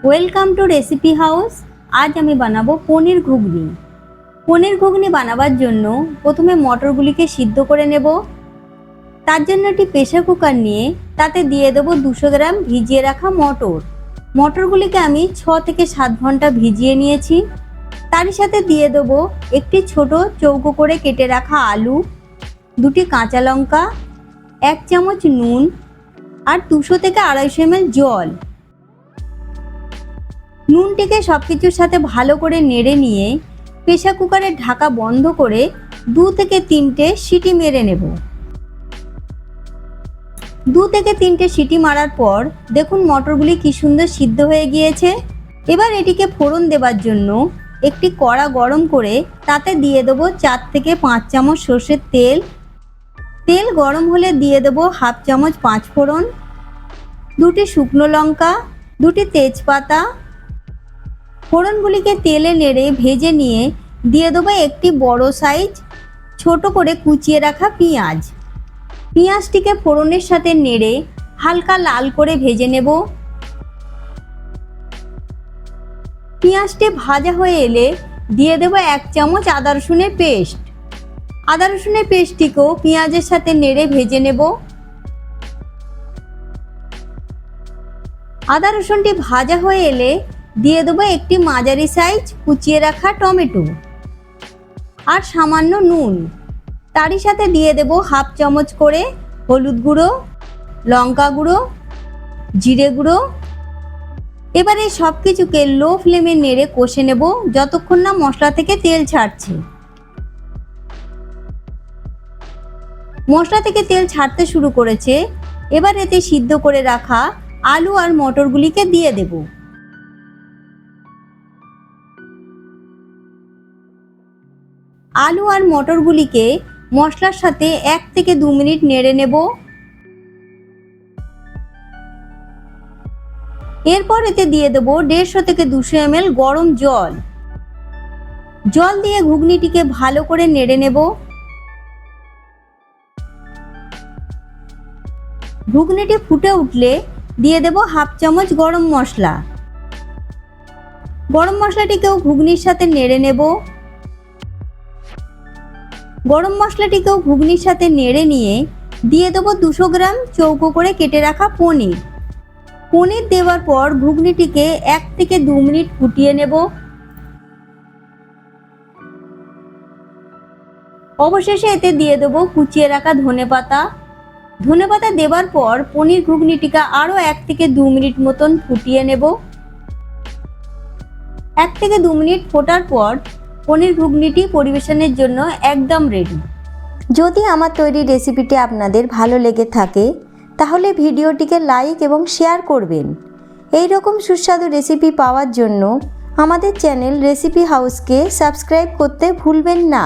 Welcome to recipe house. আজ আমি বানাবো পনির ঘুগনি। পনির ঘুগনি বানাবার জন্য প্রথমে মটরগুলিকে সিদ্ধ করে নেব। তার জন্য একটি প্রেসার কুকার নিয়ে তাতে দিয়ে দেবো 200 গ্রাম ভিজিয়ে রাখা মটর। মটরগুলিকে আমি 6 থেকে 7 ঘন্টা ভিজিয়ে নিয়েছি। তারই সাথে দিয়ে দেবো একটি ছোট চৌকো করে কেটে রাখা আলু, 2টি কাঁচা লঙ্কা, 1 চামচ নুন আর 200 থেকে 250 ml জল। নুনটিকে সব কিছুর সাথে ভালো করে নেড়ে নিয়ে প্রেসার কুকারের ঢাকা বন্ধ করে 2 থেকে 3টে সিটি মেরে নেব। 2 থেকে 3টে সিটি মারার পর দেখুন মটরগুলি কি সুন্দর সিদ্ধ হয়ে গিয়েছে। এবার এটিকে ফোড়ন দেবার জন্য একটি কড়া গরম করে তাতে দিয়ে দেবো 4 থেকে 5 চামচ সর্ষের তেল। তেল গরম হলে দিয়ে দেবো 1/2 চামচ 5 ফোড়ন, 2টি শুকনো লঙ্কা, 2টি তেজপাতা। ফোড়নগুলিকে তেলে নেড়ে ভেজে নিয়ে দিয়ে দেবো একটি বড় সাইজ ছোট করে কুচিয়ে রাখা পেঁয়াজ। পেঁয়াজটিকে ফোড়নের সাথে নেড়ে হালকা লাল করে ভেজে নেব। পেঁয়াজটি ভাজা হয়ে এলে দিয়ে দেবো 1 চামচ আদা রসুনের পেস্ট। আদা রসুনের পেস্টটিকেও পেঁয়াজের সাথে নেড়ে ভেজে নেব। আদা রসুনটি ভাজা হয়ে এলে দিয়ে দেবো একটি মাঝারি সাইজ কুচিয়ে রাখা টমেটো আর সামান্য নুন। তারই সাথে দিয়ে দেব 1/2 চামচ করে হলুদ গুঁড়ো, লঙ্কা গুঁড়ো, জিরে গুঁড়ো। এবারে সব কিছুকে লো ফ্লেমে নেড়ে কষে নেব যতক্ষণ না মশলা থেকে তেল ছাড়ছে। মশলা থেকে তেল ছাড়তে শুরু করেছে। এবার এতে সিদ্ধ করে রাখা আলু আর মটরগুলিকে দিয়ে দেব। আলু আর মটরগুলিকে মশলার সাথে 1 থেকে 2 মিনিট নেড়ে নেব। এরপর এতে দিয়ে দেব 150 থেকে 200 ml গরম জল। জল দিয়ে ঘুগনিটিকে ভালো করে নেড়ে নেব। ঘুগনিটি ফুটে উঠলে দিয়ে দেব 1/2 চামচ গরম মশলা। গরম মশলাটিকেও ঘুগনির সাথে নেড়ে নেব। গরম মশলাটিকেও ঘুগনির সাথে নেড়ে নিয়ে দিয়ে দেবো 200 গ্রাম চৌকো করে কেটে রাখা পনির। পনির দেওয়ার পর ঘুগনিটিকে 1 থেকে 2 মিনিট ফুটিয়ে নেব। অবশেষে এতে দিয়ে দেবো কুচিয়ে রাখা ধনেপাতা। ধনেপাতা দেওয়ার পর পনির ঘুগনিটিকে আরও 1 থেকে 2 মিনিট মতন ফুটিয়ে নেব। 1 থেকে 2 মিনিট ফোটার পর পনির ঘুগনিটি পরিবেশনের জন্য একদম রেডি। যদি আমার তৈরি রেসিপিটি আপনাদের ভালো লেগে থাকে তাহলে ভিডিওটিকে লাইক এবং শেয়ার করবেন। এই রকম সুস্বাদু রেসিপি পাওয়ার জন্য আমাদের চ্যানেল রেসিপি হাউসকে সাবস্ক্রাইব করতে ভুলবেন না।